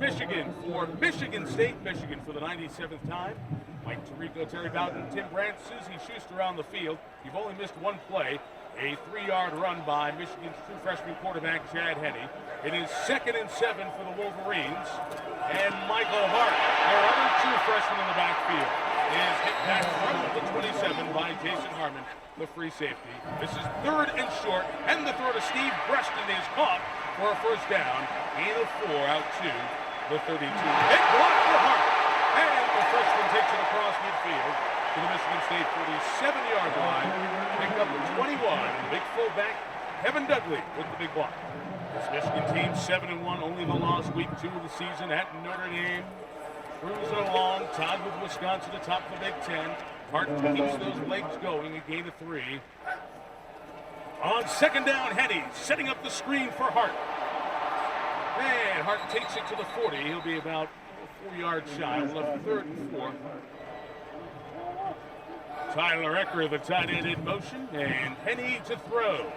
Michigan for Michigan State, Michigan for the 97th time. Mike Tirico, Terry Bowden, Tim Brandt, Susie Schuster on the field. You've only missed one play. A 3-yard run by Michigan's true freshman quarterback, Chad Henne. It is 2nd and 7 for the Wolverines. And Michael Hart, their other true freshman in the backfield, is hit back from the 27 by Jason Harmon, the free safety. This is 3rd and short, and the throw to Steve Preston is caught for a first down. Gain of 4 out to the 32. Big block for Hart, and the freshman takes it across midfield to the Michigan State 47-yard line. Pick up the 21. Big fullback Kevin Dudley with the big block. This Michigan team 7-1, only the loss week 2 of the season at Notre Dame. Cruising along, tied with Wisconsin atop the Big Ten. Hart keeps those legs going, a gain of 3. On 2nd down, Henne setting up the screen for Hart. And Hart takes it to the 40. He'll be about 4 yards shy. We'll have 3rd and 4. Tyler Ecker, the tight end, in motion, and Henne to throw.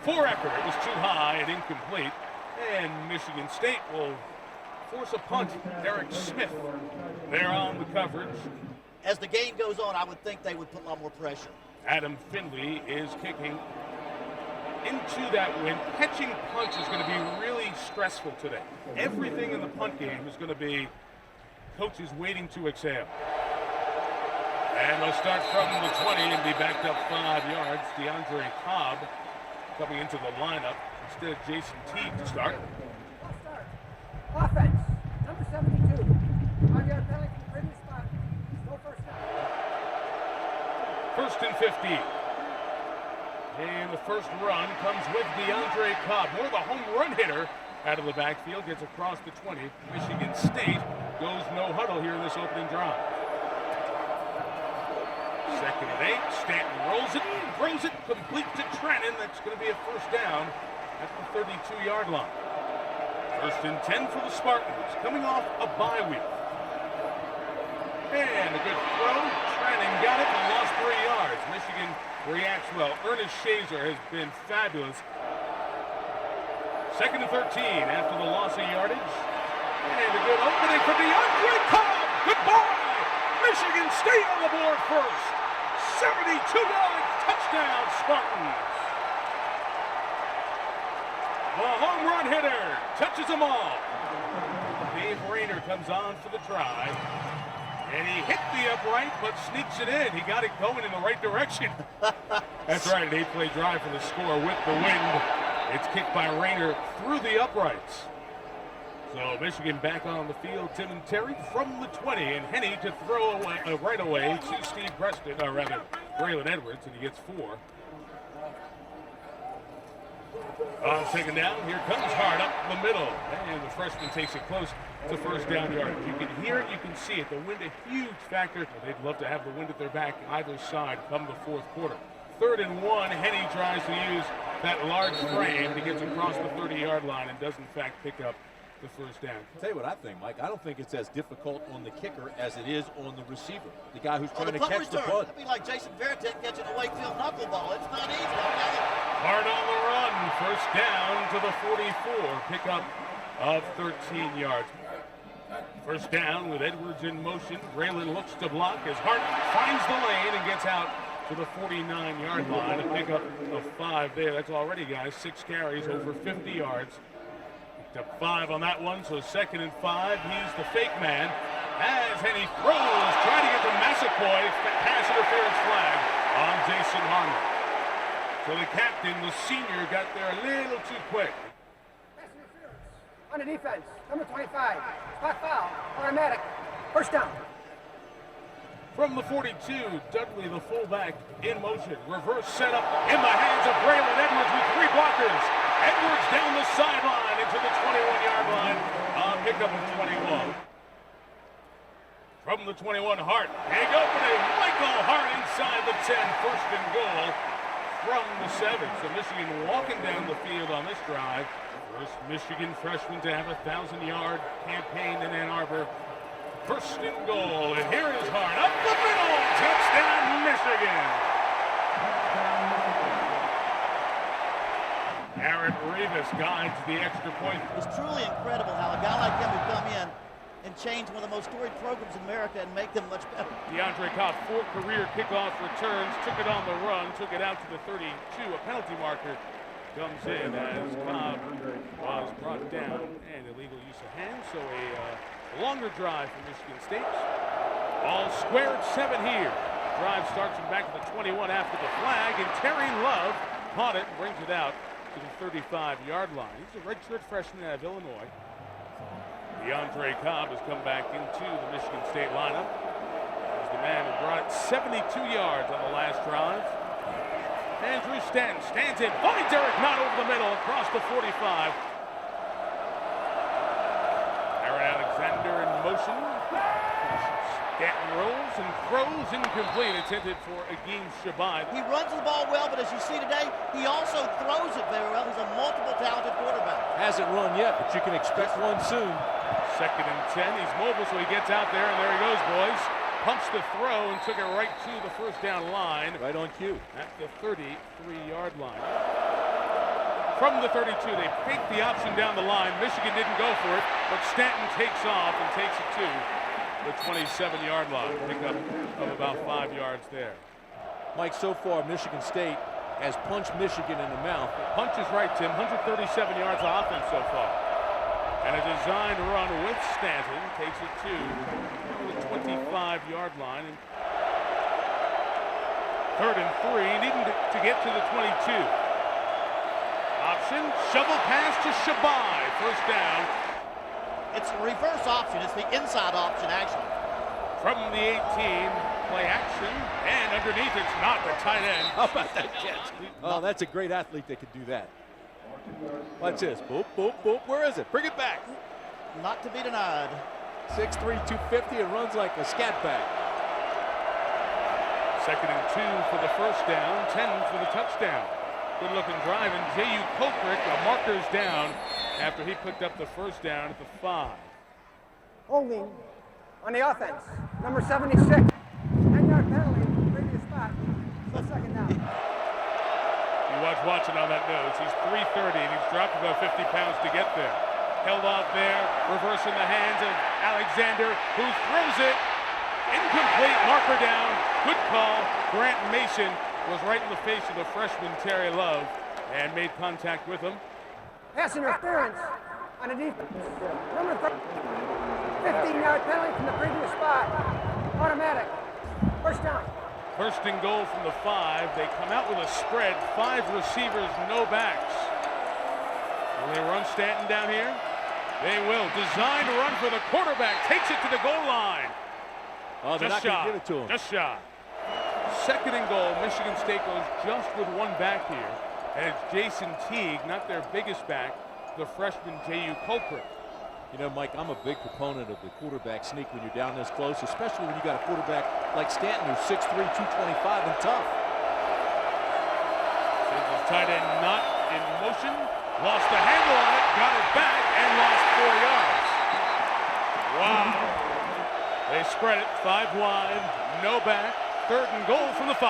For Ecker, it was too high and incomplete. And Michigan State will force a punt. Eric Smith there on the coverage. As the game goes on, I would think they would put a lot more pressure. Adam Findley is kicking into that wind. Catching punts is going to be really stressful today. Everything in the punt game is going to be coaches waiting to exhale. And they'll start from the 20 and be backed up 5 yards. DeAndre Cobb coming into the lineup instead of Jason Teague to start. Offense, number 72. 5-yard penalty from the previous spot. No first down. 1st and 15. And the first run comes with DeAndre Cobb. More of a home run hitter out of the backfield. Gets across the 20. Michigan State goes no huddle here in this opening drive. 2nd and 8. Stanton rolls it, throws it complete to Trennan. That's going to be a first down at the 32-yard line. 1st and 10 for the Spartans, coming off a bye week. And a good throw. Trennan got it and lost 3 yards. Michigan reacts well. Ernest Shazer has been fabulous. 2nd and 13 after the loss of yardage. And a good opening for DeAndre Cobb. Goodbye. Michigan State on the board first. 72 yards, touchdown Spartans. The home run hitter touches them all. Dave Rayner comes on for the try. And he hit the upright, but sneaks it in. He got it going in the right direction. That's right, an 8-play drive for the score with the wind. It's kicked by Rayner through the uprights. So Michigan back on the field. Tim and Terry from the 20, and Henne to throw away right away to Steve Preston, or rather Braylon Edwards, and he gets 4. On 2nd down, here comes Hart up the middle, and the freshman takes it close to first down yard. You can hear it, you can see it. The wind a huge factor. They'd love to have the wind at their back either side come the 4th quarter. 3rd and 1, Henne tries to use that large frame to get across the 30-yard line and does in fact pick up the first down. I'll tell you what I think, Mike. I don't think it's as difficult on the kicker as it is on the receiver, the guy who's trying to catch the punt. That'd be like Jason Verrett catching a Wakefield knuckleball. It's not easy. Hard on the run. First down to the 44. Pickup of 13 yards. First down with Edwards in motion. Braylon looks to block as Hart finds the lane and gets out to the 49-yard line. A pickup of 5 there. That's already, guys, 6 carries, over 50 yards. Picked up 5 on that one, so 2nd and 5. He's the fake man. As Henne throws, trying to get to Massaquoi. Pass interference flag on Jason Harmon. So the captain, the senior, got there a little too quick. Pass interference on the defense, number 25. Spot foul, automatic. First down. From the 42, Dudley, the fullback, in motion. Reverse setup in the hands of Braylon Edwards with 3 blockers. Edwards down the sideline into the 21-yard line on pickup of 21. From the 21, Hart. Big opening. Michael Hart inside the 10. 1st and goal from the 7. So Michigan walking down the field on this drive. First Michigan freshman to have a 1,000-yard campaign in Ann Arbor. 1st and goal. And here is Hart up the middle. Touchdown, Michigan. Aaron Rivas guides the extra point. It's truly incredible how a guy like him would come in and change one of the most storied programs in America and make them much better. DeAndre Cobb, 4 career kickoff returns, took it on the run, took it out to the 32. A penalty marker comes in as Cobb was brought down and illegal use of hands. So a longer drive for Michigan State. All square at 7 here. Drive starts him back to the 21 after the flag, and Terry Love caught it and brings it out to the 35-yard line. He's a redshirt freshman out of Illinois. DeAndre Cobb has come back into the Michigan State lineup. He's the man who brought it 72 yards on the last drive. Andrew Stanton stands in, finds Eric Knott over the middle across the 45. Aaron Alexander in motion. Stanton rolls and throws incomplete, intended for Agim Shabai. He runs the ball well, but as you see today, he also throws it very well. He's a multiple talented quarterback. Hasn't run yet, but you can expect one soon. 2nd and 10. He's mobile, so he gets out there, and there he goes, boys. Pumps the throw and took it right to the first down line. Right on cue. At the 33-yard line. From the 32, they faked the option down the line. Michigan didn't go for it, but Stanton takes off and takes it to the 27-yard line. Pickup of about 5 yards there. Mike, so far, Michigan State has punched Michigan in the mouth. Punch is right, Tim. 137 yards of offense so far. And a designed run with Stanton takes it to the 25-yard line. And 3rd and 3, needing to get to the 22. Option, shovel pass to Shabai. First down. It's a reverse option. It's the inside option, actually. From the 18, play action, and underneath it's not the tight end. How about that catch? Oh, that's a great athlete that could do that. Watch this. Boop, boop, boop. Where is it? Bring it back. Not to be denied. 6'3", 250, and runs like a scat back. 2nd and 2 for the first down, 10 for the touchdown. Good looking drive, and J.U. Koprick, a marker's down after he picked up the first down at the 5. Holding on the offense. Number 76. 10-yard penalty, previous spot. Still 2nd down. You watching on that nose. He's 330, and he's dropped about 50 pounds to get there. Held off there, reversing the hands of Alexander, who throws it. Incomplete, marker down. Good call. Grant Mason was right in the face of the freshman Terry Love and made contact with him. Pass interference on the defense. Number 15-yard penalty from the previous spot. Automatic. First down. 1st and goal from the 5. They come out with a spread. 5 receivers, no backs. Will they run Stanton down here? They will. Designed to run for the quarterback. Takes it to the goal line. Oh, they're not going to give it to him. Just shot. 2nd and goal. Michigan State goes just with 1 back here. And it's Jason Teague, not their biggest back, the freshman J.U. Koprick. You know, Mike, I'm a big proponent of the quarterback sneak when you're down this close, especially when you got a quarterback like Stanton who's 6'3", 225 and tough. Singles tight end not in motion. Lost the handle on it, got it back, and lost 4 yards. Wow. They spread it 5 wide, no back. 3rd and goal from the 5.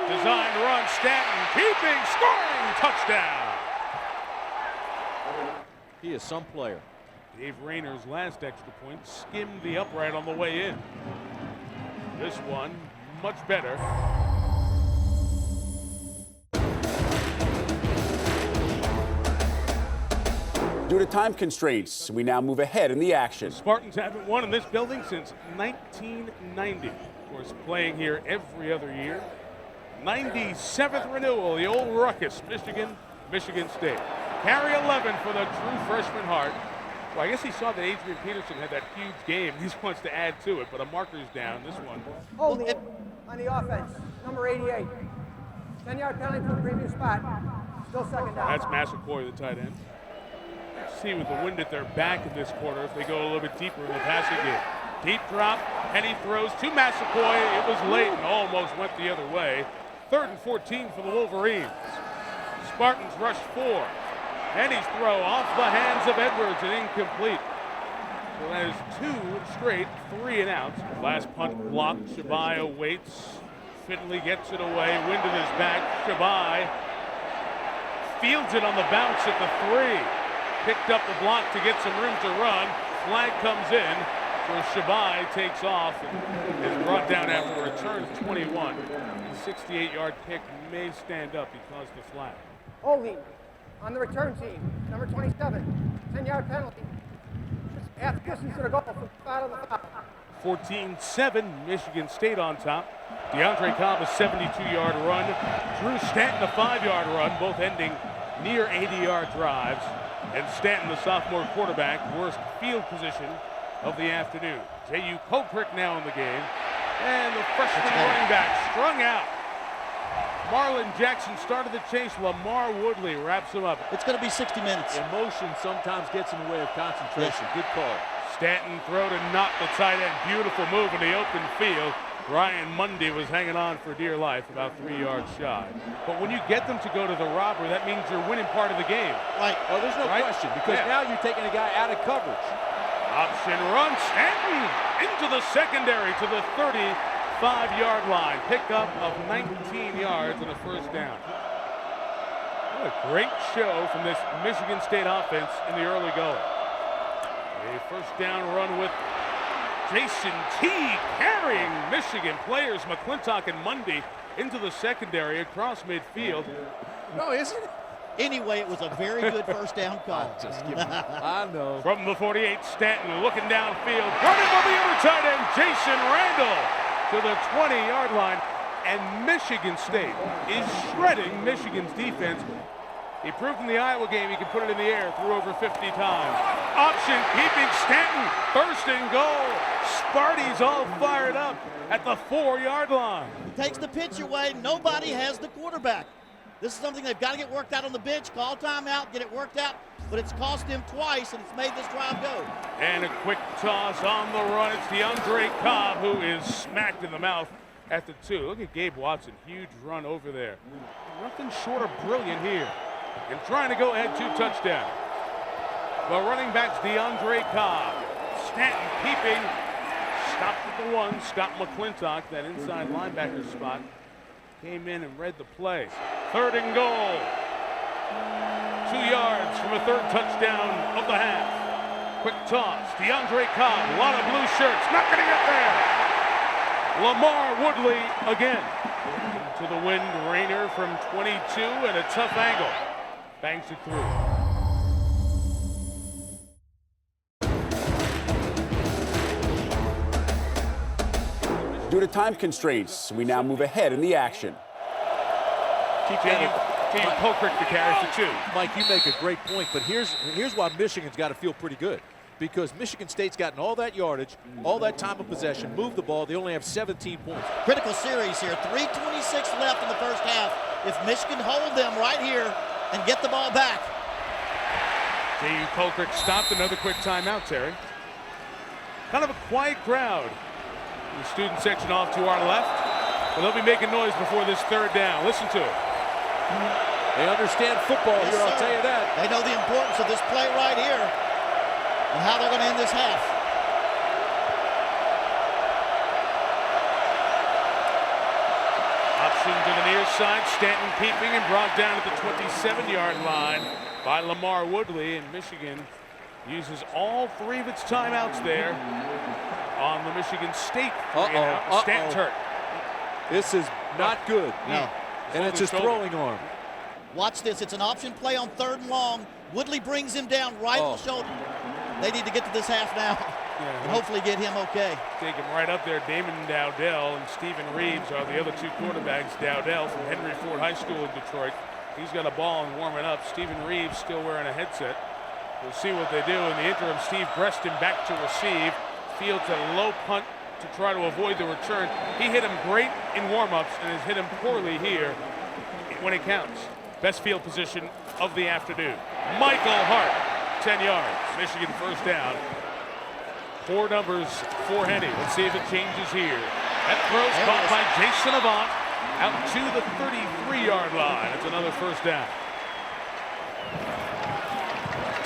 Designed run, Stanton keeping, scoring, touchdown. He is some player. Dave Rayner's last extra point skimmed the upright on the way in. This one, much better. Due to time constraints, we now move ahead in the action. Spartans haven't won in this building since 1990. Of course, playing here every other year. 97th renewal, the old ruckus, Michigan State. Carry 11 for the true freshman Hart. Well, I guess he saw that Adrian Peterson had that huge game. He just wants to add to it, but a marker's down. This one. Holding on the offense. Number 88. 10-yard penalty from the previous spot. Still 2nd down. That's Massaquoi, the tight end. See with the wind at their back in this quarter if they go a little bit deeper in the passing game. Deep drop, Henne throws to Massaquoi. It was late and almost went the other way. 3rd and 14 for the Wolverines. Spartans rush 4. Henne's throw off the hands of Edwards and incomplete. So that is 2 straight, 3 and outs. Last punt blocked. Shabai awaits. Finley gets it away. Wind at his back. Shabai fields it on the bounce at the 3. Picked up the block to get some room to run. Flag comes in where Shabai takes off and is brought down after a return of 21. The 68-yard pick may stand up because of the flag. Holding on the return team, number 27, 10-yard penalty. Half distance to the goal from out of the foul. 14-7, Michigan State on top. DeAndre Cobb a 72-yard run. Drew Stanton a 5-yard run, both ending near 80-yard drives. And Stanton, the sophomore quarterback, worst field position of the afternoon. J.U. Colcrick now in the game. And the freshman running back strung out. Marlon Jackson started the chase. Lamar Woodley wraps him up. It's going to be 60 minutes. Emotion sometimes gets in the way of concentration. Good call. Stanton throw to knock the tight end. Beautiful move in the open field. Ryan Mundy was hanging on for dear life, about 3 yards shy. But when you get them to go to the robber, that means you're winning part of the game. Right. Oh, there's no question, because now you're taking a guy out of coverage. Option run. Stanton into the secondary to the 35-yard line. Pickup of 19 yards and a first down. What a great show from this Michigan State offense in the early going. A first down run with Jason T carrying Michigan players McClintock and Mundy into the secondary across midfield. No, isn't it? Anyway, it was a very good first down call. I know. From the 48, Stanton looking downfield. Running by the other tight end, Jason Randall to the 20-yard line. And Michigan State is shredding Michigan's defense. He proved in the Iowa game he can put it in the air, threw over 50 times. Option keeping Stanton, first and goal. Spartans all fired up at the 4-yard line. Takes the pitch away. Nobody has the quarterback. This is something they've got to get worked out on the bench. Call timeout, get it worked out. But it's cost him twice, and it's made this drive go. And a quick toss on the run. It's DeAndre Cobb who is smacked in the mouth at the 2. Look at Gabe Watson, huge run over there. Nothing short of brilliant here. And trying to go ahead 2 touchdowns. The running back's DeAndre Cobb. Stanton keeping. Stopped at the 1. Scott McClintock, that inside linebacker spot, came in and read the play. 3rd and goal. 2 yards from a 3rd touchdown of the half. Quick toss. DeAndre Cobb. A lot of blue shirts. Not going to get there. Lamar Woodley again. Into the wind, Rayner from 22 and a tough angle. Banks it through. Due to time constraints, we now move ahead in the action. J.U. Colcrick to carry for 2. Mike, you make a great point, but here's why Michigan's got to feel pretty good. Because Michigan State's gotten all that yardage, all that time of possession, moved the ball. They only have 17 points. Critical series here. 3:26 left in the first half. If Michigan hold them right here and get the ball back. J.U. Colcrick stopped. Another quick timeout, Terry. Kind of a quiet crowd. The student section off to our left. But they'll be making noise before this 3rd down. Listen to it. They understand football here, I'll tell you that. They know the importance of this play right here and how they're going to end this half. Option to the near side. Stanton keeping and brought down at the 27-yard line by Lamar Woodley. And Michigan uses all 3 of its timeouts there on the Michigan State. Stanton's hurt. This is not good. No. And it's his throwing arm. Watch this. It's an option play on 3rd and long. Woodley brings him down right on the shoulder. They need to get to this half now and hopefully get him okay. Take him right up there. Damon Dowdell and Stephen Reeves are the other 2 quarterbacks. Dowdell from Henry Ford High School in Detroit. He's got a ball and warming up. Stephen Reeves still wearing a headset. We'll see what they do. In the interim, Steve Breston back to receive. Fields a low punt to try to avoid the return. He hit him great in warm-ups and has hit him poorly here when it counts. Best field position of the afternoon. Michael Hart, 10 yards. Michigan first down. 4 numbers for Henne. Let's see if it changes here. That throw's caught by Jason Avant out to the 33-yard line. It's another first down.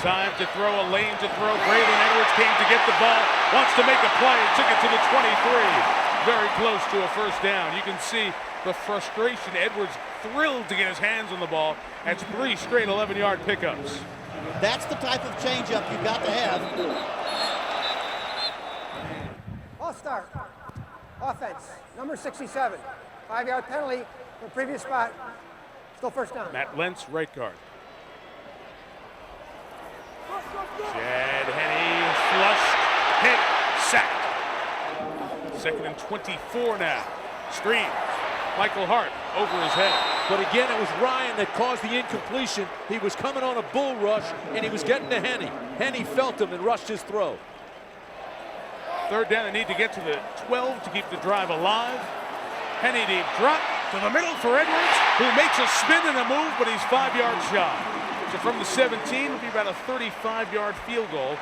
Time to throw, a lane to throw. Braylon Edwards came to get the ball. wants to make a play, took it to the 23. Very close to a first down. You can see the frustration. Edwards thrilled to get his hands on the ball. That's 3 straight 11-yard pickups. That's the type of changeup you've got to have. All start. Offense, number 67. 5-yard penalty from previous spot. Still first down. Matt Lentz, right guard. Chad Henne, flushed, hit, sacked. 2nd and 24 now. Screen. Michael Hart over his head. But again, it was Ryan that caused the incompletion. He was coming on a bull rush, and he was getting to Henne. Henne felt him and rushed his throw. 3rd down, they need to get to the 12 to keep the drive alive. Henne deep drop to the middle for Edwards, who makes a spin and a move, but he's 5 yards shy. So from the 17, it'll be about a 35-yard field goal.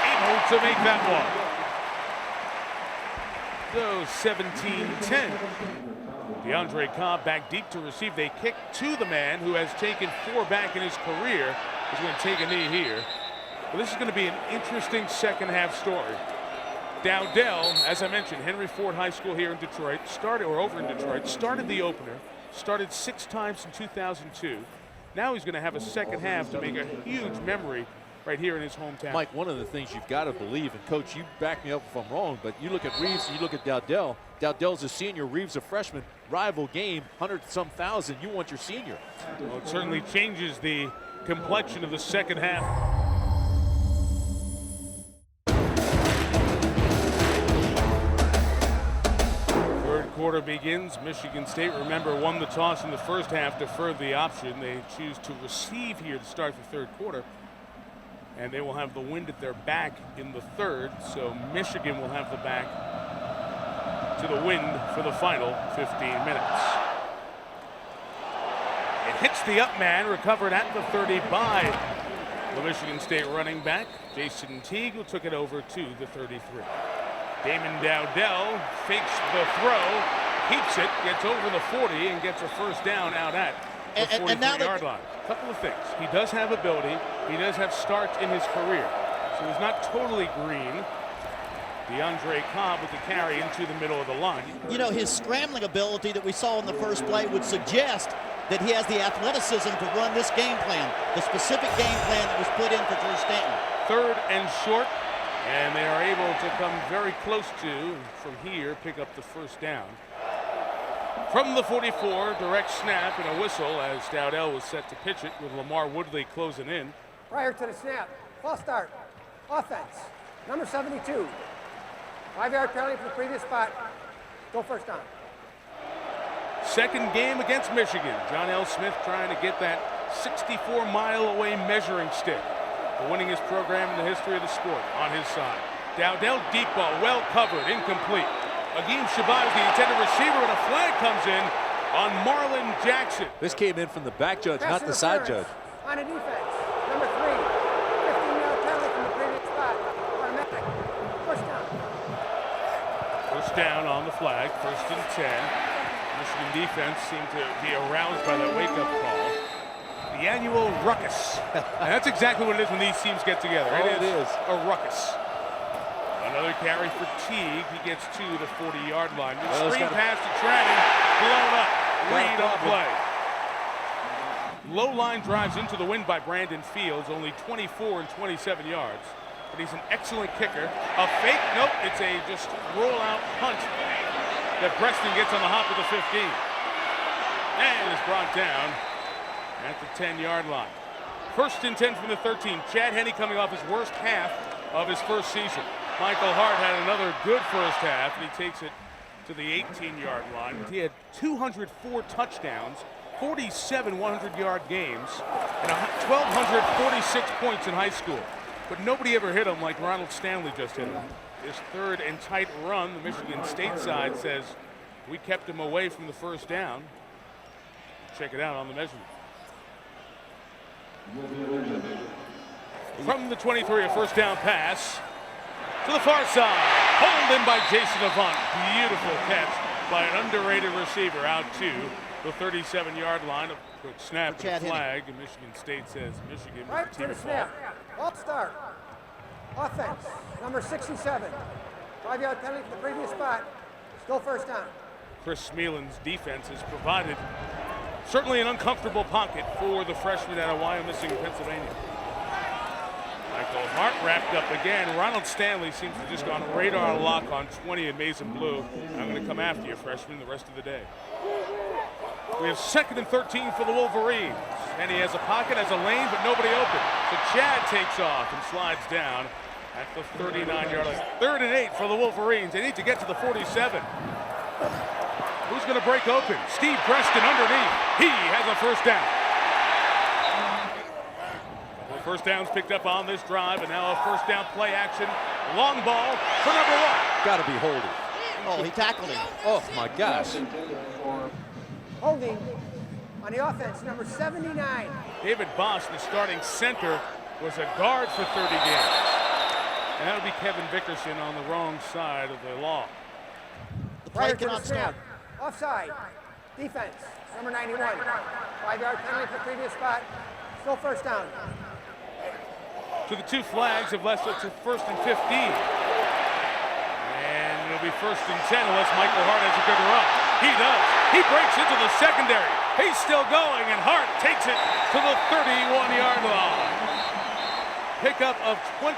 Able to make that one. So 17-10. DeAndre Cobb back deep to receive. They kick to the man who has taken 4 back in his career. He's going to take a knee here. Well, this is going to be an interesting second half story. Dowdell, as I mentioned, Henry Ford High School here in Detroit, over in Detroit, started the opener, started 6 times in 2002. Now he's going to have a second half to make a huge memory right here in his hometown. Mike, one of the things you've got to believe, and Coach, you back me up if I'm wrong, but you look at Reeves and you look at Dowdell. Dowdell's a senior, Reeves a freshman. Rival game, 100-some thousand. You want your senior. Well, it certainly changes the complexion of the second half. Third quarter begins. Michigan State, remember, won the toss in the first half, deferred the option. They choose to receive here to start the third quarter. And they will have the wind at their back in the third, so Michigan will have the back to the wind for the final 15 minutes. It hits the up man, recovered at the 30 by the Michigan State running back, Jason Teague, who took it over to the 33. Damon Dowdell fakes the throw, keeps it, gets over the 40, and gets a first down out at the 43-yard line. A couple of things. He does have ability. He does have starts in his career. So he's not totally green. DeAndre Cobb with the carry into the middle of the line. You know, his scrambling ability that we saw in the first play would suggest that he has the athleticism to run this game plan, the specific game plan that was put in for Drew Stanton. 3rd and short, and they are able to come very close to, from here, pick up the first down. From the 44, direct snap and a whistle as Dowdell was set to pitch it with Lamar Woodley closing in. Prior to the snap, false start. Offense, number 72. 5-yard penalty from the previous spot. Go first down. Second game against Michigan. John L. Smith trying to get that 64-mile-away measuring stick. The winningest program in the history of the sport on his side. Dowdell deep ball, well covered, incomplete. Agim Shabbat is the intended receiver, and a flag comes in on Marlon Jackson. This came in from the back judge, Pass not the side judge. On a defense, number 3. 15-yard penalty from the previous spot. Automatic. First down. First down on the flag, 1st and 10. Michigan defense seemed to be aroused by that wake-up call. The annual ruckus. And that's exactly what it is when these teams get together. It is a ruckus. Another carry for Teague. He gets to the 40-yard line. Screen pass to Trannon. Blown up. Reed on play. Low line drives into the wind by Brandon Fields. Only 24 and 27 yards. But he's an excellent kicker. A fake. Nope. It's a just roll-out punt that Preston gets on the hop of the 15. And is brought down at the 10-yard line. 1st and 10 from the 13. Chad Henne coming off his worst half of his first season. Michael Hart had another good first half, and he takes it to the 18-yard line. He had 204 touchdowns, 47 100-yard games, and 1,246 points in high school. But nobody ever hit him like Ronald Stanley just hit him. This 3rd and tight run, the Michigan State side says we kept him away from the first down. Check it out on the measurement. From the 23, a first down pass to the far side. Pulled in by Jason Avant. Beautiful catch by an underrated receiver out to the 37-yard line. A quick snap For and a Chad Henne. flag, and Michigan State says Michigan Right was to the the team at fault. snap. Off start. Offense, number 67. 5-yard penalty for the previous spot. Still first down. Chris Smealin's defense has provided certainly an uncomfortable pocket for the freshman out of Wyomissing, Pennsylvania. Michael Hart wrapped up again. Ronald Stanley seems to have just gone radar lock on 20 in Mason Blue. I'm going to come after you, freshman, the rest of the day. We have 2nd and 13 for the Wolverines. And he has a pocket, has a lane, but nobody open. So Chad takes off and slides down at the 39-yard line. 3rd and 8 for the Wolverines. They need to get to the 47. Who's going to break open? Steve Preston underneath. He has a first down. First downs picked up on this drive, and now a first down play action. Long ball for number 1. Got to be holding. Oh, he tackled him. Oh, my gosh. Holding on the offense, number 79. David Boss, the starting center, was a guard for 30 games. And that would be Kevin Vickerson on the wrong side of the law. The play Prior to the cannot snap. start. Offside. Defense, number 91. 5-yard penalty for the previous spot. Still first down. So the 2 flags have left us to 1st and 15. And it'll be 1st and 10 unless Michael Hart has a good run. He does. He breaks into the secondary. He's still going, and Hart takes it to the 31-yard line. Pickup of 4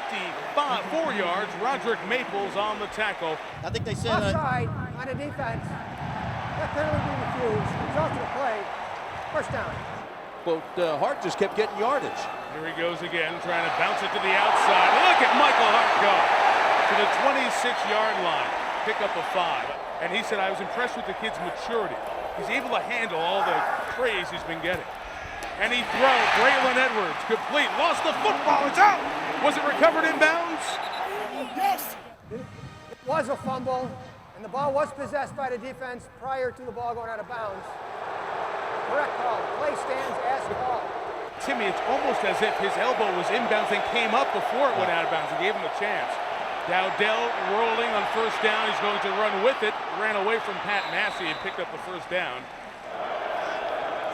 yards. Roderick Maples on the tackle. I think they said Offside on the defense. That penalty being refused. Result of the play. First down. Well, Hart just kept getting yardage. Here he goes again, trying to bounce it to the outside. Look at Michael Hart go to the 26-yard line. Pickup of 5. And he said, I was impressed with the kid's maturity. He's able to handle all the praise he's been getting. And he throws. Braylon Edwards, complete. Lost the football. It's out. Was it recovered in bounds? Yes. It was a fumble, and the ball was possessed by the defense prior to the ball going out of bounds. Correct call. Play stands as called. Timmy, it's almost as if his elbow was inbounds and came up before it went out of bounds and gave him a chance. Dowdell rolling on first down. He's going to run with it. Ran away from Pat Massey and picked up the first down.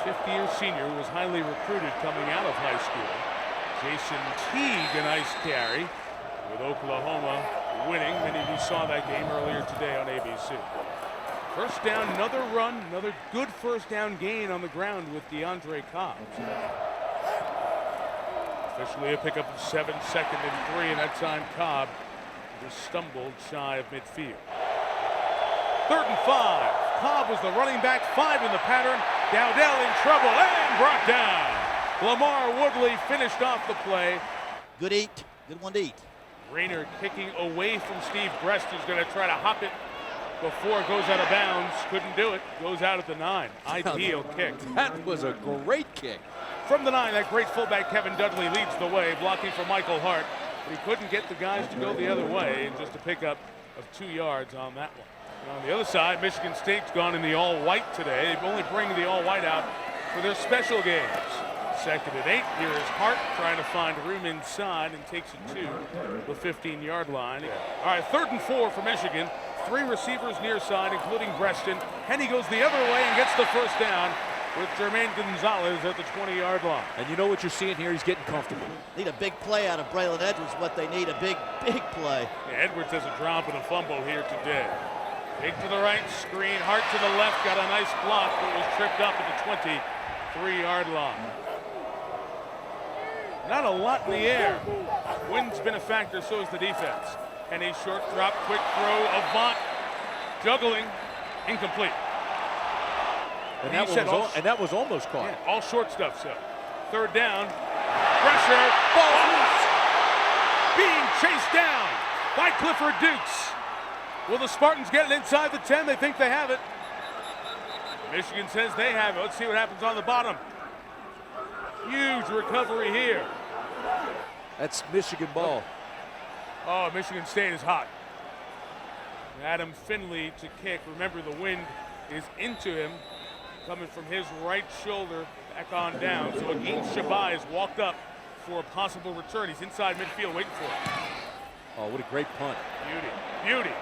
50-year senior who was highly recruited coming out of high school. Jason Teague, a nice carry with Oklahoma winning. Many of you saw that game earlier today on ABC. First down, another run, another good first down gain on the ground with DeAndre Cobbs. Officially a pickup of 7, 2nd and 3, and that time Cobb just stumbled shy of midfield. 3rd and 5. Cobb was the running back, 5 in the pattern. Dowdell in trouble and brought down. Lamar Woodley finished off the play. good eat. Good one to eat. Rayner kicking away from Steve Brest, who's going to try to hop it before it goes out of bounds. Couldn't do it. Goes out at the 9. Ideal kick. That was a great kick. From the 9, that great fullback Kevin Dudley leads the way, blocking for Michael Hart. But he couldn't get the guys to go the other way, and just a pickup of 2 yards on that one. And on the other side, Michigan State's gone in the all-white today. They only bring the all-white out for their special games. 2nd and 8. Here is Hart trying to find room inside and takes it to the 15-yard line. All right, 3rd and 4 for Michigan. 3 receivers near side, including Breaston. Henne goes the other way and gets the first down with Jermaine Gonzalez at the 20-yard line. And you know what you're seeing here? He's getting comfortable. Need a big play out of Braylon Edwards. What they need, a big play. Yeah, Edwards has a drop and a fumble here today. Big to the right, screen. Hart to the left, got a nice block, but was tripped up at the 23-yard line. Not a lot in the air. Wind's been a factor, so is the defense. And a short drop, quick throw, Avant juggling, incomplete. And that was almost caught. Yeah, all short stuff, so. 3rd down, pressure, ball being chased down by Clifford Dukes. Will the Spartans get it inside the 10? They think they have it. Michigan says they have it. Let's see what happens on the bottom. Huge recovery here. That's Michigan ball. Oh, Michigan State is hot. Adam Finley to kick. Remember, the wind is into him, coming from his right shoulder back on down. So Agin Shabai has walked up for a possible return. He's inside midfield waiting for it. Oh, what a great punt. Beauty.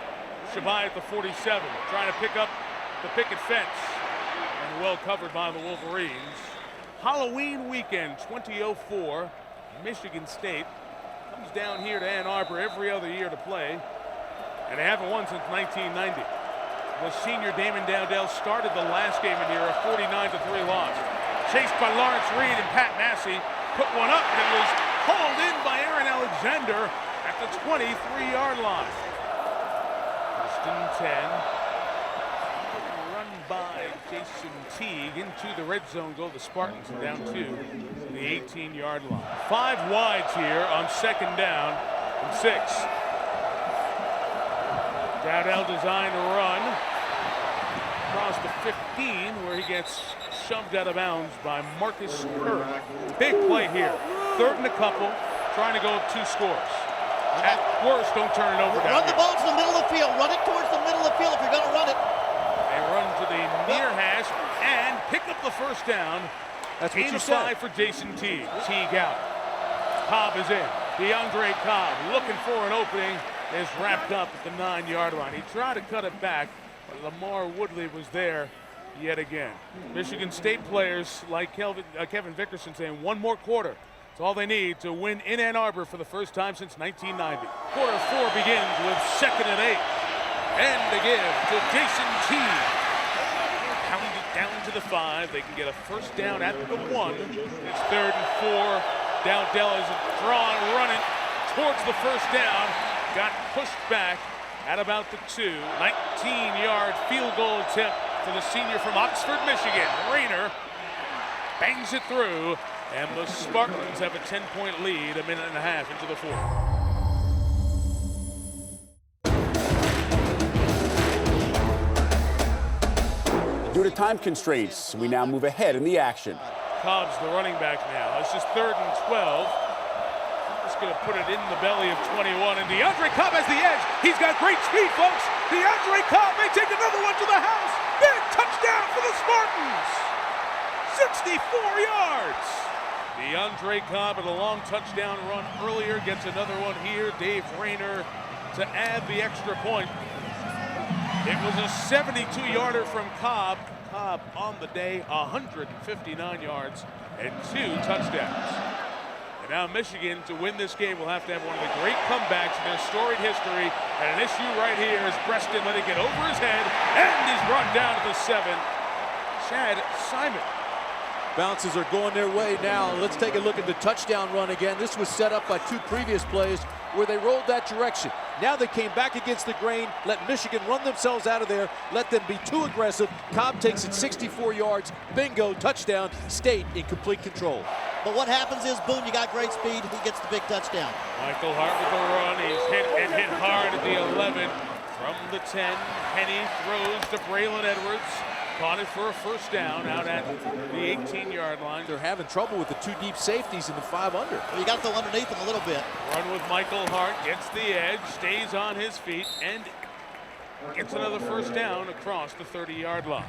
Shabai at the 47, trying to pick up the picket fence. And and well covered by the Wolverines. Halloween weekend 2004. Michigan State comes down here to Ann Arbor every other year to play, and they haven't won since 1990. The senior Damon Dowdell started the last game in here, a 49-3 loss. Chased by Lawrence Reed, and Pat Massey put one up, and it was hauled in by Aaron Alexander at the 23-yard line. First and 10. Run by Jason Teague into the red zone. Go the Spartans down to the 18-yard line. 5 wides here on second down from 6. Dowdell designed to run across the 15, where he gets shoved out of bounds by Marcus Kerr. Big play here. 3rd and a couple, trying to go up 2 scores. At worst, don't turn it over. Run the ball to the middle of the field. Run it towards the middle of the field if you're going to run it. They run to the near hash and pick up the first down. That's what you said. 5 for Jason Teague. Teague out. Cobb is in. DeAndre Cobb looking for an opening, is wrapped up at the 9-yard line. He tried to cut it back, but Lamar Woodley was there yet again. Michigan State players like Kevin Vickerson saying 1 more quarter. It's all they need to win in Ann Arbor for the first time since 1990. Quarter 4 begins with 2nd and 8. And to give to Jason Teague. Pound it down to the 5. They can get a first down at the 1. It's 3rd and 4. Dowdell is drawn, running towards the first down. Got pushed back at about the 2. 19-yard field goal attempt for the senior from Oxford, Michigan. Rayner bangs it through, and the Spartans have a 10-point lead, a minute and a half into the 4th. Due to time constraints, we now move ahead in the action. Cobb's the running back now. It's just 3rd and 12. Just going to put it in the belly of 21, and DeAndre Cobb has the edge. He's got great speed, folks. DeAndre Cobb may take another one to the house. Big touchdown for the Spartans. 64 yards. DeAndre Cobb at a long touchdown run earlier gets another one here. Dave Rayner to add the extra point. It was a 72-yarder from Cobb. Cobb on the day, 159 yards and 2 touchdowns. And now Michigan, to win this game, will have to have one of the great comebacks in their storied history. And an issue right here is Preston letting it over his head, and he's brought down to the 7. Chad Simon. Bounces are going their way now. Let's take a look at the touchdown run again. This was set up by 2 previous plays where they rolled that direction. Now they came back against the grain, let Michigan run themselves out of there, let them be too aggressive. Cobb takes it 64 yards. Bingo, touchdown. State in complete control. But what happens is, boom, you got great speed. He gets the big touchdown. Michael Hart with the run. He's hit hard at the 11. From the 10, Henne throws to Braylon Edwards. Caught it for a first down out at the 18-yard line. They're having trouble with the 2 deep safeties in the 5 under. You got to throw underneath him a little bit. Run with Michael Hart, gets the edge, stays on his feet, and gets another first down across the 30-yard line.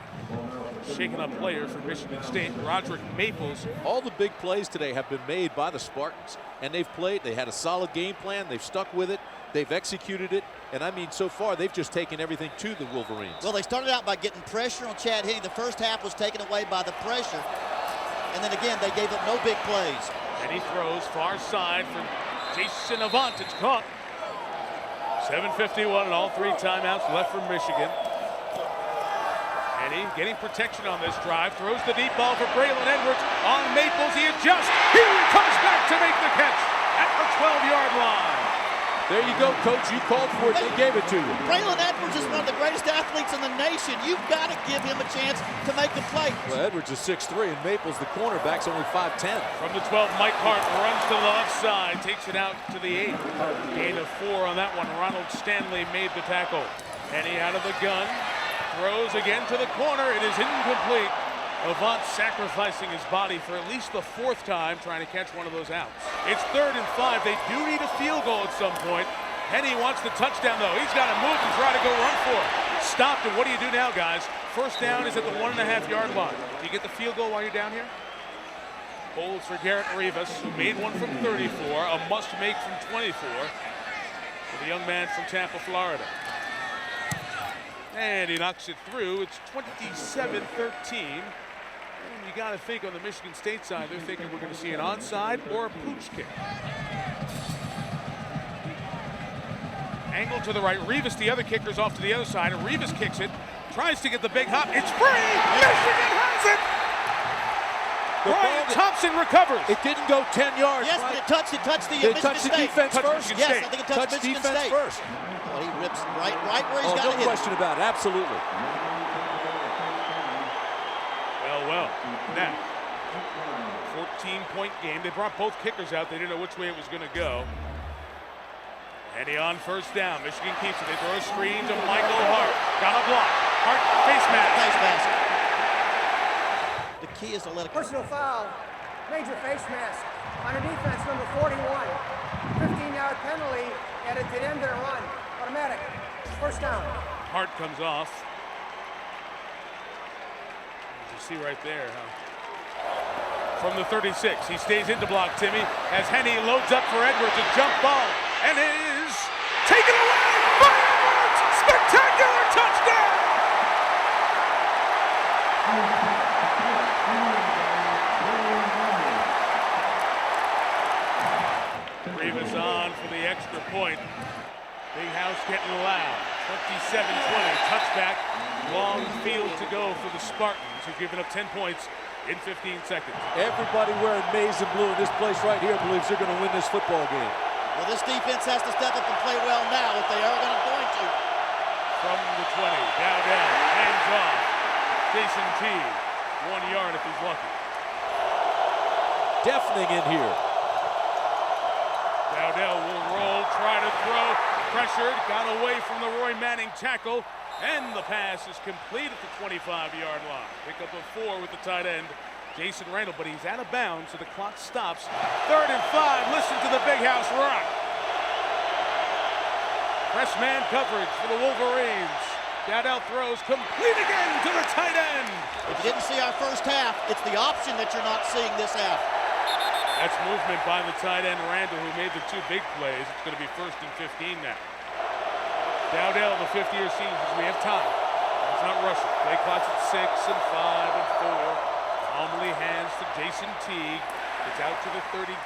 Shaking up player for Michigan State, Roderick Maples. All the big plays today have been made by the Spartans, and they've played. They had a solid game plan. They've stuck with it. They've executed it. And I mean, so far, they've just taken everything to the Wolverines. Well, they started out by getting pressure on Chad Henne. The first half was taken away by the pressure. And then again, they gave up no big plays. And he throws far side for Jason Avant. It's caught. 7:51 and all 3 timeouts left for Michigan. Henne getting protection on this drive. Throws the deep ball for Braylon Edwards. On Maples, he adjusts. He comes back to make the catch at the 12-yard line. There you go, Coach. You called for it. They gave it to you. Braylon Edwards is one of the greatest athletes in the nation. You've got to give him a chance to make the play. Well, Edwards is 6'3", and Maples, the cornerback's only 5'10". From the 12, Mike Hart runs to the left side, takes it out to the 8. Gain of 4 on that one. Ronald Stanley made the tackle. Henne out of the gun, throws again to the corner. It is incomplete. Avant sacrificing his body for at least the 4th time, trying to catch one of those outs. It's 3rd and 5. They do need a field goal at some point. Henne wants the touchdown, though. He's got to move and try to go run for it. Stopped, and what do you do now, guys? First down is at the 1.5-yard line. Do you get the field goal while you're down here? Holds for Garrett Rivas, who made one from 34, a must-make from 24, for the young man from Tampa, Florida. And he knocks it through. It's 27-13. And you got to think on the Michigan State side, they're thinking we're going to see an onside or a pooch kick. Angle to the right. Rivas, the other kicker's off to the other side. And Rivas kicks it. Tries to get the big hop. It's free! Michigan has it! Brian Thompson recovers. It didn't go 10 yards. Yes, but it touched the Did it Michigan touch the State. defense first? Yes, I think it touched Michigan defense State. first. Oh, he rips right where he's got No to hit. question about it. Absolutely. Well. Now, 14-point game. They brought both kickers out. They didn't know which way it was going to go. Henne on first down. Michigan keeps it. They throw a screen to Michael Hart. Got a block. Hart face mask. Face mask. The key is to let it go. Personal foul, major face mask on a defense, number 41. 15-yard penalty, added to the end of their run. Automatic. First down. Hart comes off. As you see right there, from the 36. He stays into block, Timmy, as Henne loads up for Edwards. A jump ball. And it is taken away by Edwards! Spectacular touchdown! Rivas on for the extra point. Big house getting loud. 27-20, touchback. Long field to go for the Spartans, who've given up 10 points in 15 seconds. Everybody wearing maize and blue in this place right here believes they're going to win this football game. Well, this defense has to step up and play well now if they are going to. From the 20, down, hands off. Jason Teague, 1 yard if he's lucky. Deafening in here. Dowdell will roll, try to throw, pressured, got away from the Roy Manning tackle, and the pass is complete at the 25-yard line. Pick up a 4 with the tight end, Jason Randall, but he's out of bounds, so the clock stops. 3rd and 5, listen to the big house rock. Press man coverage for the Wolverines. Dowdell throws, complete again to the tight end. If you didn't see our first half, it's the option that you're not seeing this half. That's movement by the tight end, Randall, who made the 2 big plays. It's going to be 1st and 15 now. Dowdell, the 5th-year senior, says we have time. Let's not rush it. Play clock's at 6 and 5 and 4. Calmly hands to Jason Teague. It's out to the 32.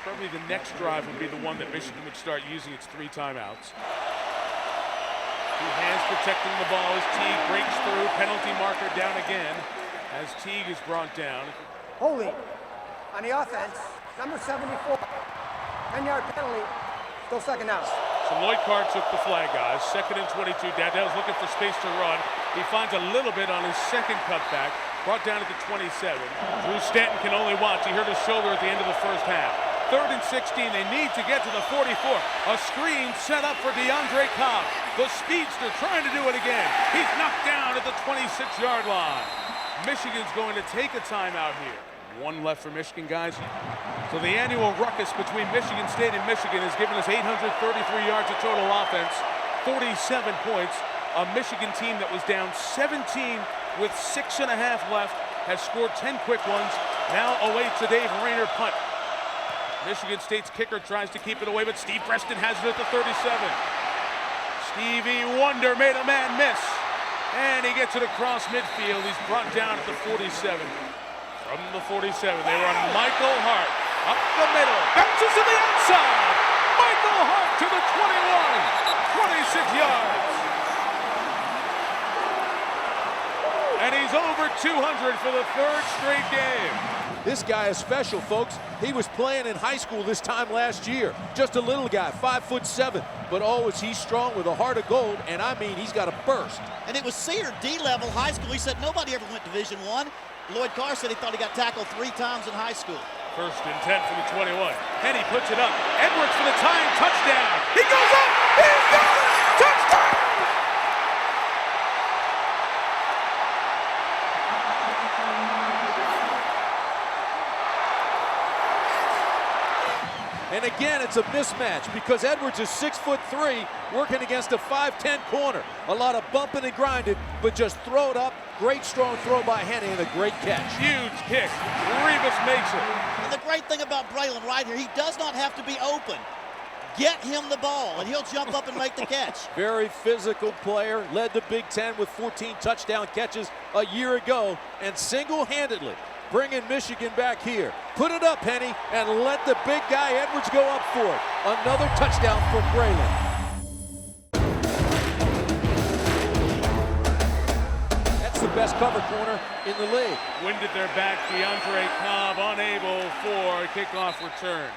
Probably the next drive would be the one that Michigan would start using its 3 timeouts. 2 hands protecting the ball as Teague breaks through. Penalty marker down again as Teague is brought down. Holding on the offense, number 74. 10-yard penalty, still second down. So Lloyd Carr took the flag, guys. 2nd and 22. Dowdell's looking for space to run. He finds a little bit on his second cutback. Brought down at the 27. Drew Stanton can only watch. He hurt his shoulder at the end of the first half. 3rd and 16. They need to get to the 44. A screen set up for DeAndre Cobb. The speedster trying to do it again. He's knocked down at the 26-yard line. Michigan's going to take a timeout here. 1 left for Michigan, guys. So the annual ruckus between Michigan State and Michigan has given us 833 yards of total offense, 47 points. A Michigan team that was down 17 with 6.5 left has scored 10 quick ones. Now awaits a Dave Rayner punt. Michigan State's kicker tries to keep it away, but Steve Preston has it at the 37. Stevie Wonder made a man miss, and he gets it across midfield. He's brought down at the 47. From the 47, they run Michael Hart up the middle, bounces to the outside. Michael Hart to the 21, 26 yards. And he's over 200 for the 3rd straight game. This guy is special, folks. He was playing in high school this time last year. Just a little guy, 5'7", but oh, is he strong with a heart of gold, and I mean, he's got a burst. And it was Sear D-level high school. He said nobody ever went Division I. Lloyd Carr said he thought he got tackled 3 times in high school. 1st and 10 for the 21. Henne puts it up. Edwards for the tying touchdown. He goes up. He's got it. Touchdown. And again, it's a mismatch because Edwards is 6'3", working against a 5'10" corner. A lot of bumping and grinding, but just throw it up. Great strong throw by Henne and a great catch. Huge kick. Rivas makes it. And the great thing about Braylon right here, he does not have to be open. Get him the ball, and he'll jump up and make the catch. Very physical player, led the Big Ten with 14 touchdown catches a year ago, and single-handedly bringing Michigan back here. Put it up, Henne, and let the big guy Edwards go up for it. Another touchdown for Braylon. That's the best cover corner in the league. Wind at their back, DeAndre Cobb unable for a kickoff return.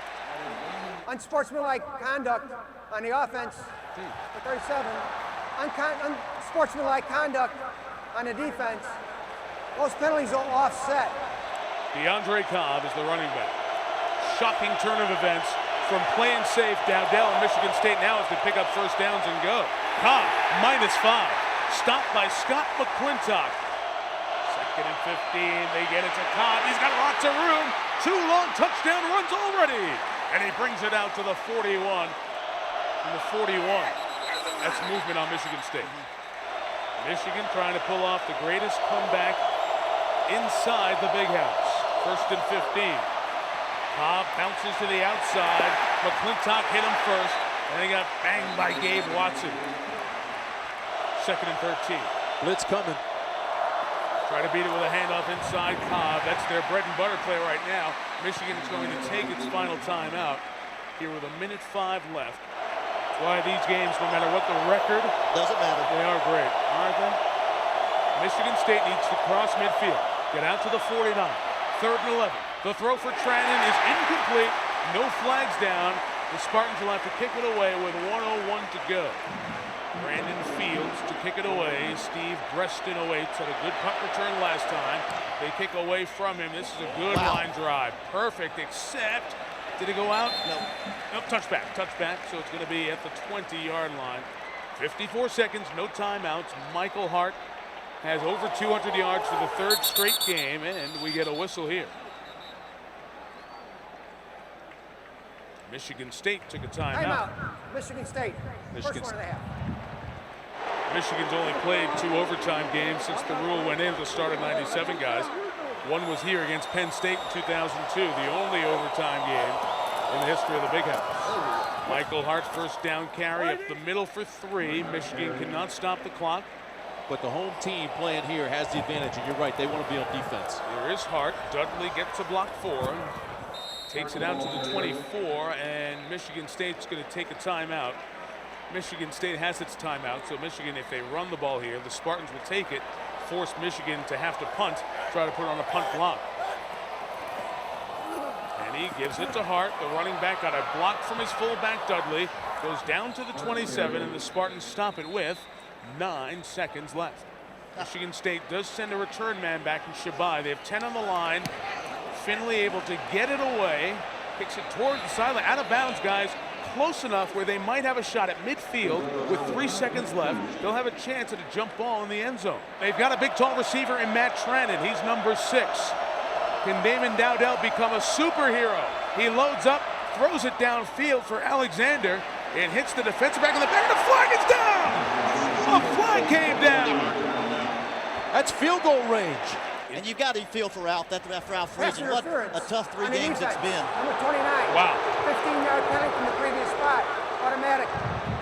Unsportsmanlike conduct on the offense for 37. Unsportsmanlike conduct on the defense. Those penalties will offset. DeAndre Cobb is the running back. Shocking turn of events from playing safe. Dowdell and Michigan State now has to pick up first downs and go. Cobb, -5. Stopped by Scott McClintock. 2nd and 15. They get it to Cobb. He's got lots of room. 2 long touchdown runs already. And he brings it out to the 41. And the 41. That's movement on Michigan State. Michigan trying to pull off the greatest comeback inside the big house. 1st and 15. Cobb bounces to the outside. McClintock hit him first. And he got banged by Gabe Watson. 2nd and 13. Blitz coming. Try to beat it with a handoff inside Cobb. That's their bread and butter play right now. Michigan is going to take its final timeout here with 1:05 left. That's why these games, no matter what the record, Doesn't matter. they are great. Aren't they? Michigan State needs to cross midfield. Get out to the 49. 3rd and 11. The throw for Trannon is incomplete. No flags down. The Spartans will have to kick it away with 1:01 to go. Brandon Fields to kick it away. Steve Breston awaits at a good punt return last time. They kick away from him. This is a good line drive. Perfect, except, did it go out? No. Nope, touchback, so it's going to be at the 20-yard line. 54 seconds, no timeouts. Michael Hart has over 200 yards for the 3rd straight game, and we get a whistle here. Michigan State took a timeout. Michigan State. Michigan First 1 and a half. Michigan's only played 2 overtime games since the rule went in at the start of '97, guys. One was here against Penn State in 2002, the only overtime game in the history of the Big House. Michael Hart, first down carry up the middle for 3. Michigan cannot stop the clock. But the home team playing here has the advantage, and you're right, they want to be on defense. There is Hart. Dudley gets a block 4. Takes it out to the 24, and Michigan State's going to take a timeout. Michigan State has its timeout, so Michigan, if they run the ball here, the Spartans will take it, force Michigan to have to punt, try to put on a punt block. And he gives it to Hart. The running back got a block from his fullback, Dudley. Goes down to the 27, and the Spartans stop it with 9 seconds left. Michigan State does send a return man back in Shabai. They have 10 on the line. Finley able to get it away. Kicks it toward the sideline. Out of bounds, guys. Close enough where they might have a shot at midfield with 3 seconds left. They'll have a chance at a jump ball in the end zone. They've got a big, tall receiver in Matt Trannon. He's number 6. Can Damon Dowdell become a superhero? He loads up, throws it downfield for Alexander. It hits the defensive back in the back. The flag is down! A flag came down! That's field goal range. And you've got to feel for Ralph Friesen. What a tough 3 games it's been. Number 29. Wow. 15-yard penalty from the previous spot. Automatic.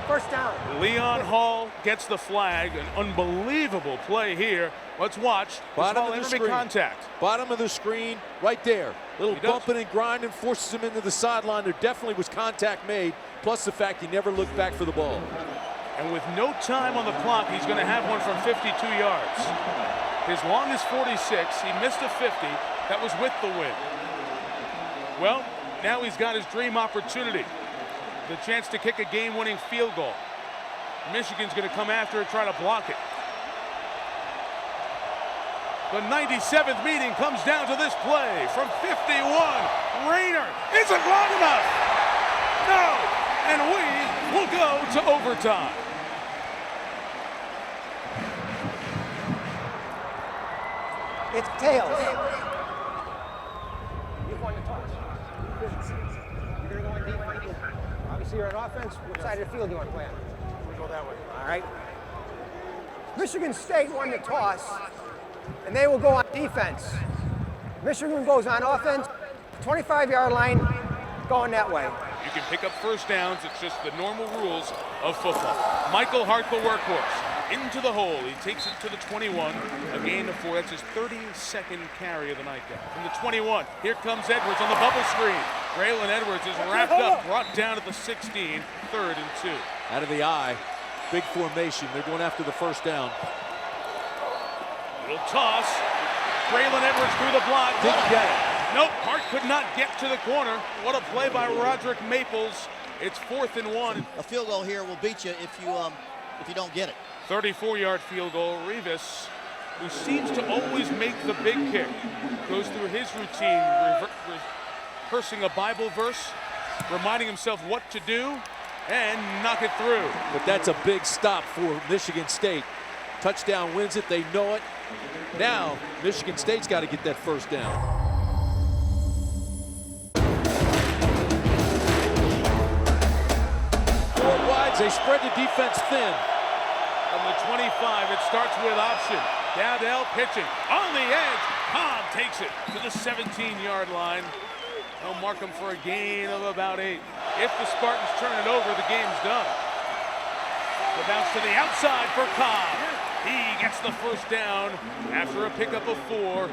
First down. Leon Hall gets the flag. An unbelievable play here. Let's watch. Bottom of the screen. Contact. Bottom of the screen, right there. Little bumping and grinding forces him into the sideline. There definitely was contact made, plus the fact he never looked back for the ball. And with no time on the clock, he's going to have one from 52 yards. His long is 46. He missed a 50. That was with the win. Well, now he's got his dream opportunity. The chance to kick a game-winning field goal. Michigan's going to come after and try to block it. The 97th meeting comes down to this play from 51. Rayner isn't long enough. No, and we will go to overtime. It's tails. You've won the toss. You're going to go on defense. Obviously, you're on offense. What side of the field do you want to play on? We'll go that way. All right. Michigan State won the toss, and they will go on defense. Michigan goes on offense, 25-yard line, going that way. You can pick up first downs. It's just the normal rules of football. Michael Hart, the workhorse, into the hole. He takes it to the 21, a gain of 4. That's his 32nd carry of the night. From the 21, here comes Edwards on the bubble screen. Braylon Edwards is wrapped up, brought down at the 16, 3rd and 2. Out of the eye, big formation. They're going after the first down. Little toss. Braylon Edwards through the block. Didn't get it. Nope, Hart could not get to the corner. What a play by Roderick Maples. It's 4th and 1. A field goal here will beat you if you don't get it. 34-yard field goal. Rivas, who seems to always make the big kick, goes through his routine, rehearsing a Bible verse, reminding himself what to do, and knock it through. But that's a big stop for Michigan State. Touchdown wins it. They know it. Now, Michigan State's got to get that first down. Four wides. They spread the defense thin. From the 25, it starts with option. Dowdell pitching on the edge. Cobb takes it to the 17-yard line. They'll mark him for a gain of about 8. If the Spartans turn it over, the game's done. The bounce to the outside for Cobb. He gets the first down after a pickup of 4. 5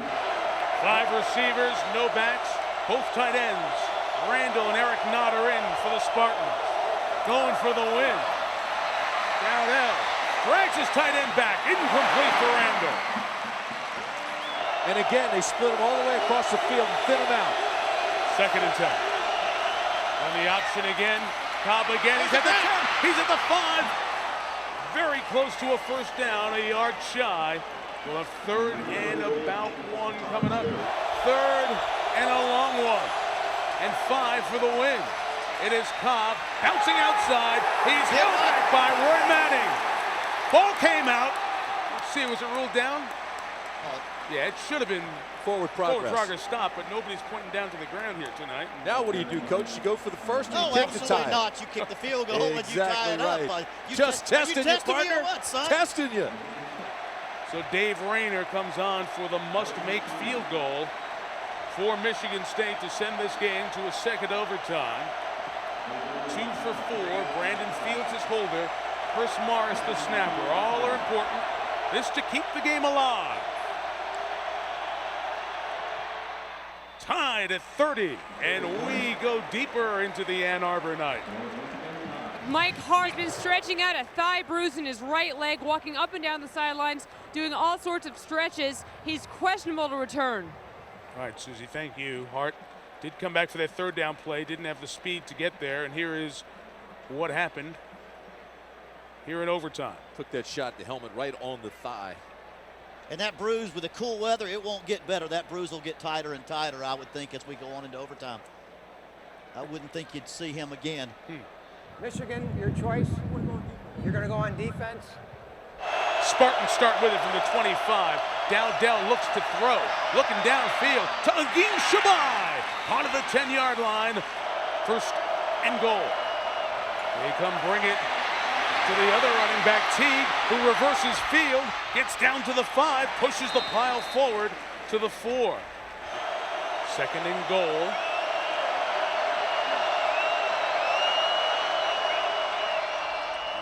receivers, no backs, both tight ends. Randall and Eric Nott are in for the Spartans. Going for the win. Dowdell drags his tight end back, incomplete for Randall. And again, they split him all the way across the field and thin him out. 2nd and 10. On the option again. Cobb again. He's at the 10. He's at the 5. Very close to a first down, a yard shy. We'll have 3rd and about 1 coming up. 3rd and a long one. And 5 for the win. It is Cobb bouncing outside. He's held back by Roy Manning. Ball came out. Let's see, was it ruled down? Yeah, it should have been Forward progress stop, but nobody's pointing down to the ground here tonight. Now what do you do, Coach? You go for the first or you No, kick the absolutely tie? not. You kick the field goal and you tie it Exactly up. right. You Just testing you, testing me partner. or what, son? Testing you. So Dave Rayner comes on for the must-make field goal for Michigan State to send this game to a 2nd overtime. 2 for 4. Brandon Fields is holder. Chris Morris the snapper. All are important. This to keep the game alive. Tied at 30, and we go deeper into the Ann Arbor night. Mike Hart's been stretching out a thigh bruise in his right leg, walking up and down the sidelines, doing all sorts of stretches. He's questionable to return. All right, Susie, thank you. Hart did come back for that 3rd down play, didn't have the speed to get there, and here is what happened here in overtime. Took that shot, the helmet right on the thigh. And that bruise, with the cool weather, it won't get better. That bruise will get tighter and tighter, I would think, as we go on into overtime. I wouldn't think you'd see him again. Michigan, your choice. You're going to go on defense. Spartans start with it from the 25. Dowdell looks to throw. Looking downfield to Agin Shabai. Onto the 10-yard line. 1st and goal. They come bring it to the other running back, Teague, who reverses field, gets down to the 5, pushes the pile forward to the 4. 2nd and goal.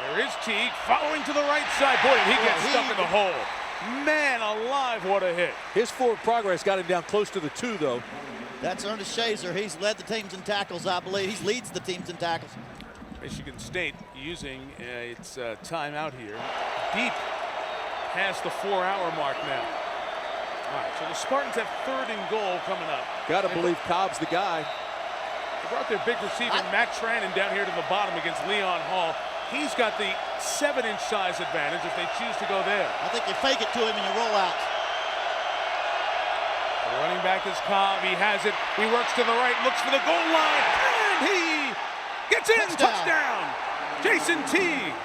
There is Teague following to the right side. Boy, he gets stuck in the hole. Man alive, what a hit. His forward progress got him down close to the 2, though. That's Ernest Shazer. He's led the teams in tackles, I believe. He leads the teams in tackles. Michigan State using its timeout here. Deep past the 4-hour mark now. All right, so the Spartans have 3rd and goal coming up. Got to believe Cobb's the guy. They brought their big receiver, Matt Trannon, down here to the bottom against Leon Hall. He's got the 7-inch size advantage if they choose to go there. I think you fake it to him and you roll out. The running back is Cobb. He has it. He works to the right, looks for the goal line, and he gets in. Touchdown. Jason Teague.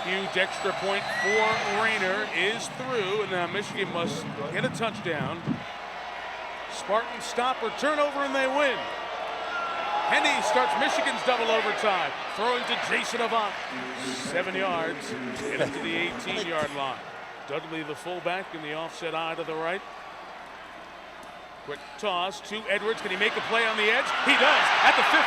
Huge extra point for Rayner is through, and now Michigan must get a touchdown. Spartans stop or turnover, and they win. Henne starts Michigan's double overtime, throwing to Jason Avant. 7 yards, get up to the 18-yard line. Dudley, the fullback, in the offset eye to the right. Quick toss to Edwards. Can he make a play on the edge? He does. At the 15,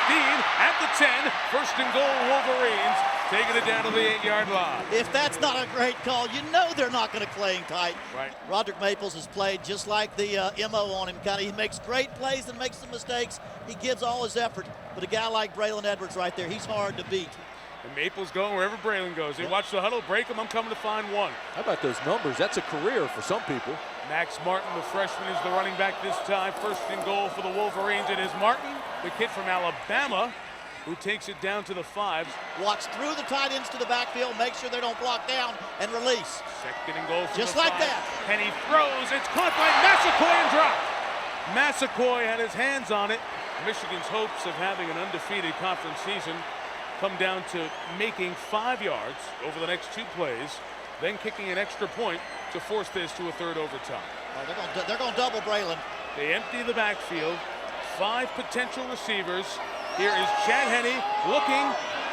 at the 10. First and goal, Wolverines. Taking it down to the 8-yard line. If that's not a great call, you know they're not going to cling tight. Right. Roderick Maples has played just like the MO on him. He makes great plays and makes some mistakes. He gives all his effort. But a guy like Braylon Edwards right there, he's hard to beat. And Maples going wherever Braylon goes. They watch the huddle, break him, I'm coming to find one. How about those numbers? That's a career for some people. Max Martin, the freshman, is the running back this time. First and goal for the Wolverines. It is Martin, the kid from Alabama, who takes it down to the 5s. Watch through the tight ends to the backfield, make sure they don't block down, and release. Second and goal for Just the like 5s. that. And he throws. It's caught by Massaquoi and dropped. Massaquoi had his hands on it. Michigan's hopes of having an undefeated conference season come down to making 5 yards over the next 2 plays, then kicking an extra point to force this to a third overtime. Oh, they're going to double Braylon. They empty the backfield. 5 potential receivers. Here is Chad Henne looking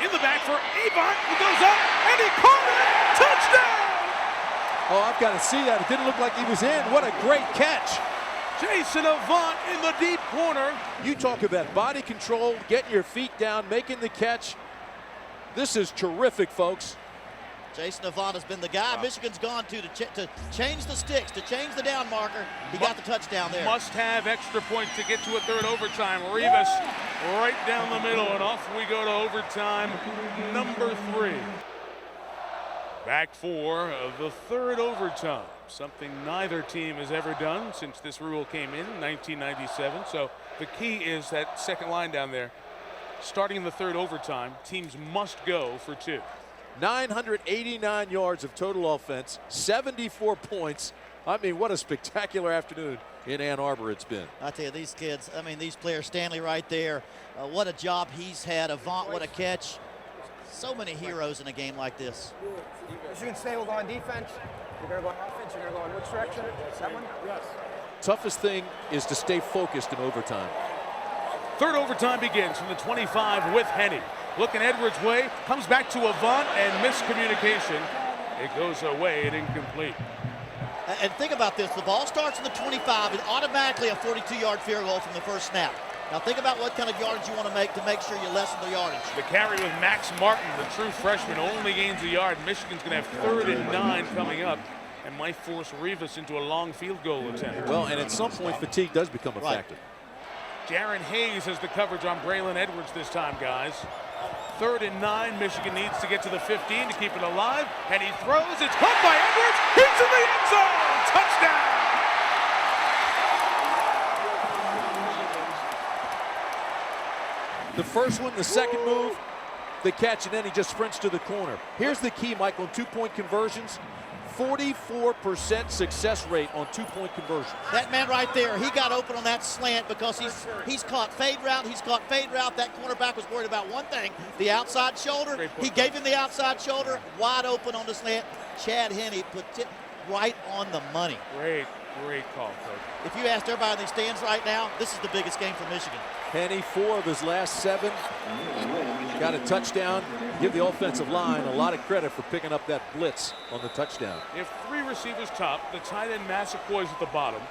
in the back for Avant. He goes up and he caught it. Touchdown! Oh, I've got to see that. It didn't look like he was in. What a great catch. Jason Avant in the deep corner. You talk about body control, getting your feet down, making the catch. This is terrific, folks. Jason Avant has been the guy Michigan's gone to change the sticks, to change the down marker. He got the touchdown there. Must have extra points to get to a third overtime. Rivas right down the middle, and off we go to overtime number 3. Back for the third overtime. Something neither team has ever done since this rule came in 1997. So the key is that second line down there. Starting in the third overtime, teams must go for 2. 989 yards of total offense, 74 points. I mean, what a spectacular afternoon in Ann Arbor it's been. I tell you, these kids, I mean, these players, Stanley right there, what a job he's had. Avant, what a catch. So many heroes in a game like this. Michigan State will go on defense. You're going to go on offense. You're going to go in which direction? That one? Yes. Toughest thing is to stay focused in overtime. Third overtime begins from the 25 with Henne. Looking Edwards' way, comes back to Avant, and miscommunication. It goes away and incomplete. And think about this, the ball starts in the 25 and automatically a 42-yard field goal from the first snap. Now think about what kind of yardage you want to make sure you lessen the yardage. The carry with Max Martin, the true freshman, only gains a yard. Michigan's going to have 3rd and 9 coming up and might force Rivas into a long field goal attempt. Well, and at some point, fatigue does become a factor. Darren Hayes has the coverage on Braylon Edwards this time, guys. 3rd and 9, Michigan needs to get to the 15 to keep it alive, and he throws. It's caught by Edwards. He's in the end zone. Touchdown! The first one, the second move, the catch, and then he just sprints to the corner. Here's the key, Michael, on 2-point conversions. 44% success rate on 2-point conversions. That man right there, he got open on that slant because he's caught fade route. He's caught fade route. That cornerback was worried about one thing, the outside shoulder. He gave him the outside shoulder, wide open on the slant. Chad Henne put it right on the money. Great call, Coach. If you asked everybody in these stands right now, this is the biggest game for Michigan. Henne, 4 of his last 7. Got a touchdown. Give the offensive line a lot of credit for picking up that blitz on the touchdown. If 3 receivers top, the tight end Massaquoi is at the bottom.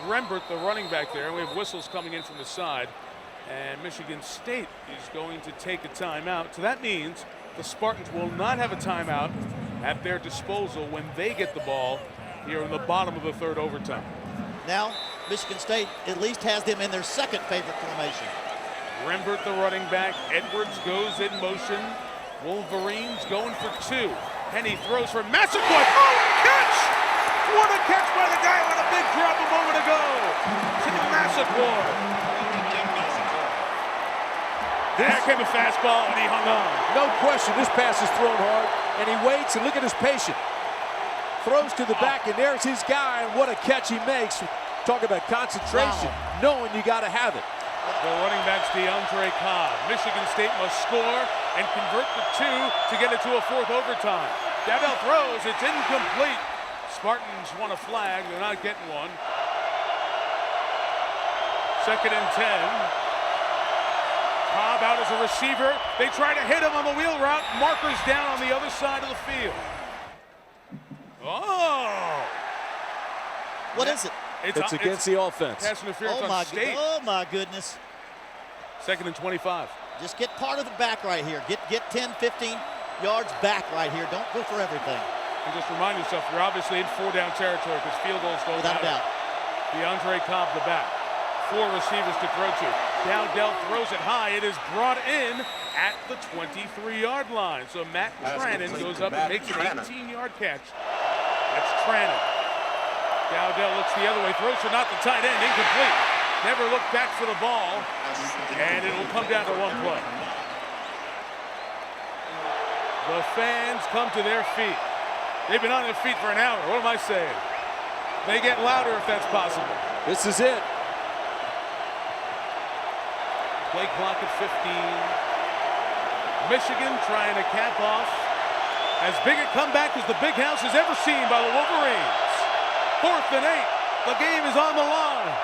Rembert, the running back there, and we have whistles coming in from the side. And Michigan State is going to take a timeout. So that means the Spartans will not have a timeout at their disposal when they get the ball here in the bottom of the third overtime. Now, Michigan State at least has them in their second favorite formation. Rembert, the running back. Edwards goes in motion. Wolverines going for 2. Henne throws for Massaquoi. Oh, what a catch! What a catch by the guy on a big drop a moment ago. Tim Massaquoi. There came a fastball, and he hung on. No question, this pass is thrown hard, and he waits, and look at his patience. Throws to the back, and there's his guy, and what a catch he makes. Talk about concentration, knowing you got to have it. The running back's DeAndre Cobb. Michigan State must score and convert the 2 to get it to a 4th overtime. Davell throws, it's incomplete. Spartans want a flag, they're not getting one. 2nd and 10. Cobb out as a receiver. They try to hit him on the wheel route. Marker's down on the other side of the field. Oh! What is it? It's against the offense. Pass interference on State. Oh my goodness. 2nd and 25. Just get part of it back right here. Get 10, 15 yards back right here. Don't go for everything. And just remind yourself, you're obviously in 4-down territory because field goals don't Without a matter. doubt. DeAndre Cobb the back. 4 receivers to throw to. Dowdell throws it high. It is brought in at the 23-yard line. So Matt Trannon goes up and makes an 18-yard catch. That's Trannon. Dowdell looks the other way. Throws to not the tight end. Incomplete. Never looked back for the ball. And it will come down to 1 play. The fans come to their feet. They've been on their feet for an hour. What am I saying? They get louder if that's possible. This is it. Play clock at 15. Michigan trying to cap off as big a comeback as the Big House has ever seen by the Wolverines. 4th and 8. The game is on the line.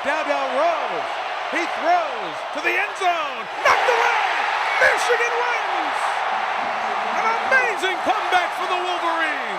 Dowdell rolls. He throws to the end zone. Knocked away. Michigan wins. An amazing comeback for the Wolverines.